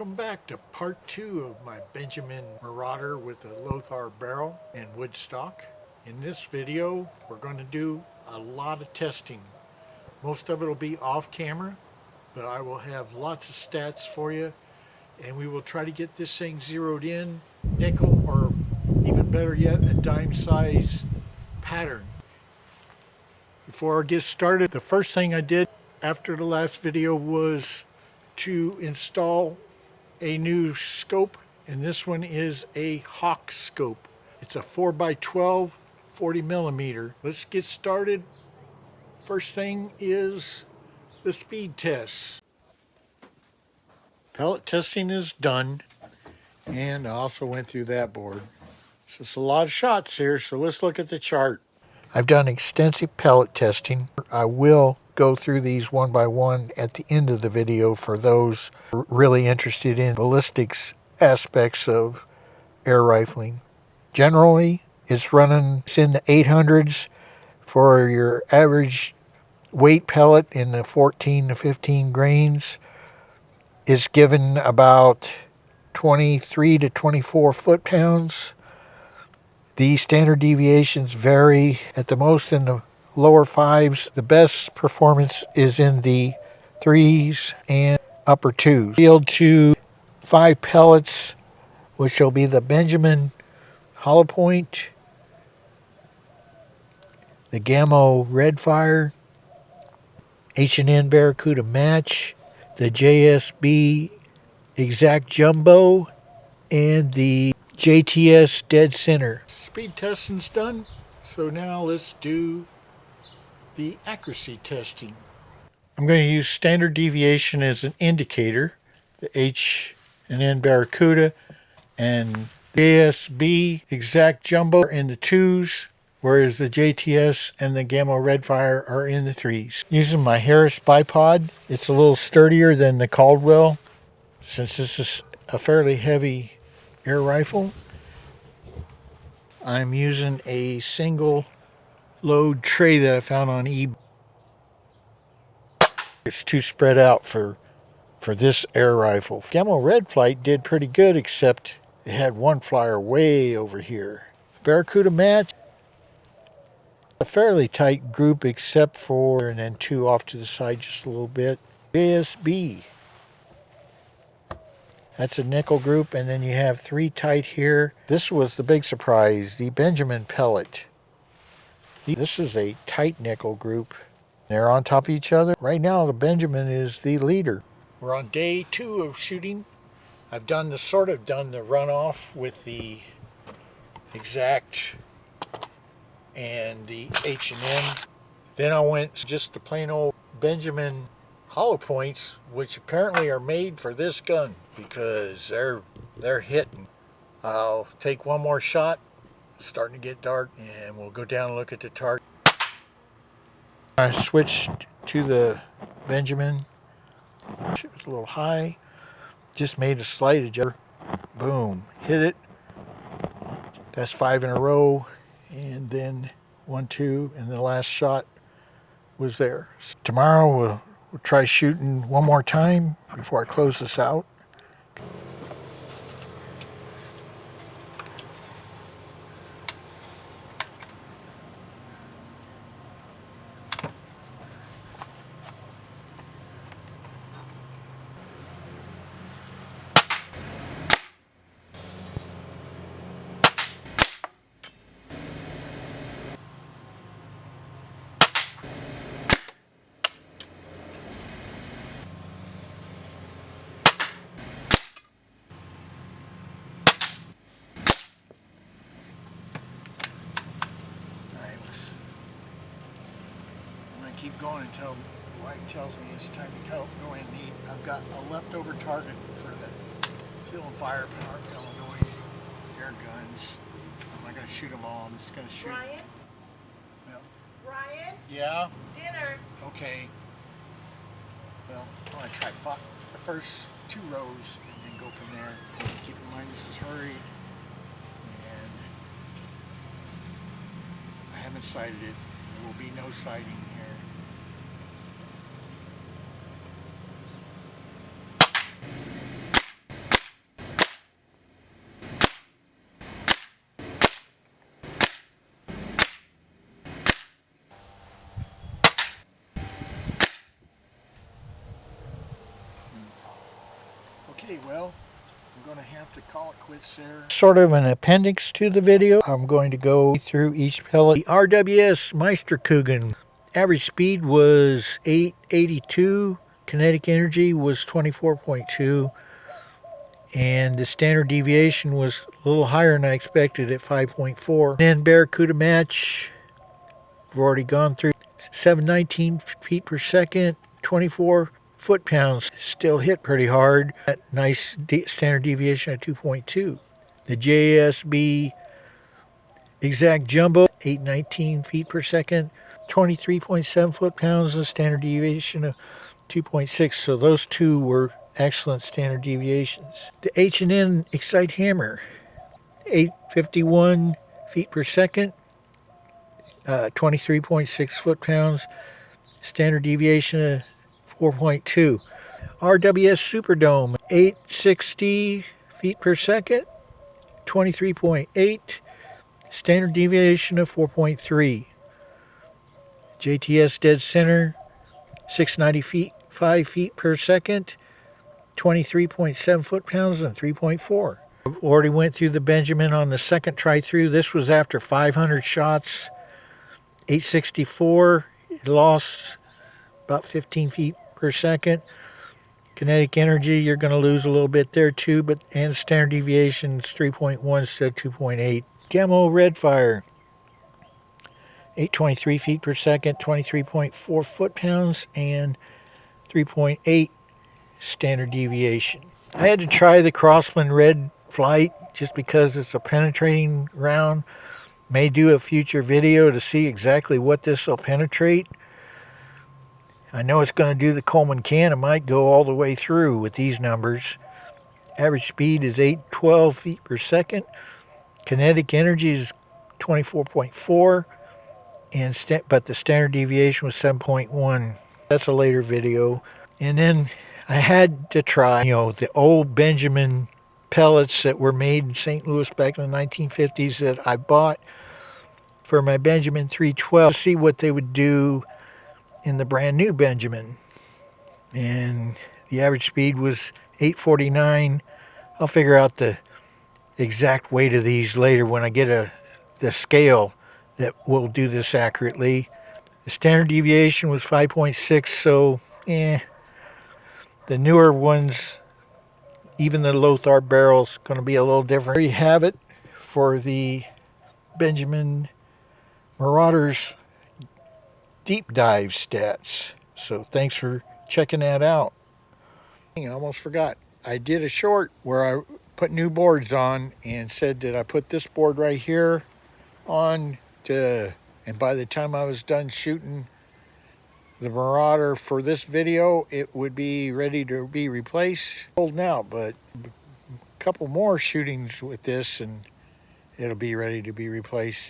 Welcome back to part 2 of my Benjamin Marauder with a Lothar barrel and wood stock. In this video, we're going to do a lot of testing. Most of it will be off camera, but I will have lots of stats for you, and we will try to get this thing zeroed in, nickel, or even better yet, a dime size pattern. Before I get started, the first thing I did after the last video was to install a new scope, and this one is a Hawk scope. It's a 4x12 40 millimeter. Let's get started. First thing is the speed test. Pellet testing is done, and I also went through that board. So it's a lot of shots here, so let's look at the chart. I've done extensive pellet testing. I will go through these one by one at the end of the video for those really interested in ballistics aspects of air rifling. Generally, it's running in the 800s for your average weight pellet in the 14 to 15 grains. It's given about 23 to 24 foot-pounds. The standard deviations vary at the most in the lower 5s. The best performance is in the 3s and upper 2s. Yield to 5 pellets, which will be the Benjamin hollow point, the Gamma Redfire, H&N Barracuda match, the JSB exact jumbo, and the JTS dead center. Speed testing's done, so now let's do the accuracy testing. I'm going to use standard deviation as an indicator, the H&N Barracuda and JSB exact jumbo in the 2s, whereas the JTS and the Gamma Redfire are in the 3s. Using my Harris bipod, it's a little sturdier than the Caldwell, since this is a fairly heavy air rifle. I'm using a single load tray that I found on eBay. It's too spread out for this air rifle. Gamma Red Flight did pretty good, except it had one flyer way over here. Barracuda match, a fairly tight group except for, and then 2 off to the side just a little bit. JSB, that's a nickel group, and then you have 3 tight here. This was the big surprise, the Benjamin pellet. This is a tight nickel group. They're on top of each other. Right now, the Benjamin is the leader. We're on day 2 of shooting. I've done the runoff with the exact and the H&N. Then I went just the plain old Benjamin hollow points, which apparently are made for this gun because they're hitting. I'll take one more shot. It's starting to get dark, and we'll go down and look at the target. I switched to the Benjamin. It was a little high. Just made a slight adjustment. Boom, hit it. That's 5 in a row, and then 1, 2, and the last shot was there. Tomorrow we'll try shooting one more time before I close this out. Keep going until the wife tells me it's time to go in and eat. I've got a leftover target for the fuel and firepower Illinois air guns. I'm not going to shoot them all. I'm just going to shoot. Ryan? Well, Ryan? yeah? Dinner. Okay. Well, I want to try the first 2 rows and then go from there. Keep in mind this is hurried. And I haven't sighted it. There will be no sighting here. Okay, well, I'm going to have to call it quits there. Sort of an appendix to the video. I'm going to go through each pellet. The RWS Meisterkugeln average speed was 882. Kinetic energy was 24.2. And the standard deviation was a little higher than I expected at 5.4. Then Barracuda match, we've already gone through 719 feet per second, 24 foot-pounds. Still hit pretty hard. That nice standard deviation of 2.2. The JSB Exact Jumbo, 819 feet per second, 23.7 foot-pounds, a standard deviation of 2.6. So those two were excellent standard deviations. The H&N Excite Hammer, 851 feet per second, 23.6 foot-pounds, standard deviation of 4.2. RWS Superdome, 860 feet per second, 23.8, standard deviation of 4.3. JTS Dead Center, 695 feet per second, 23.7 foot-pounds, and 3.4. Already went through the Benjamin on the second try through. This was after 500 shots, 864. It lost about 15 feet per second. Kinetic energy, you're going to lose a little bit there too, and standard deviation is 3.1 instead of 2.8. Demo Redfire, 823 feet per second, 23.4 foot-pounds, and 3.8 standard deviation. I had to try the Crossman Red Flight just because it's a penetrating round. May do a future video to see exactly what this will penetrate. I know it's going to do the Coleman can. It might go all the way through with these numbers. Average speed is 812 feet per second. Kinetic energy is 24.4. But the standard deviation was 7.1. That's a later video. And then I had to try, the old Benjamin pellets that were made in St. Louis back in the 1950s that I bought for my Benjamin 312 to see what they would do in the brand new Benjamin. And the average speed was 849. I'll figure out the exact weight of these later when I get the scale that will do this accurately. The standard deviation was 5.6, so the newer ones, even the Lothar barrel's going to be a little different. There you have it for the Benjamin Marauders deep dive stats. So thanks for checking that out. I almost forgot. I did a short where I put new boards on and said that I put this board right here on and by the time I was done shooting the Marauder for this video, it would be ready to be replaced. Holding out, but a couple more shootings with this and it'll be ready to be replaced.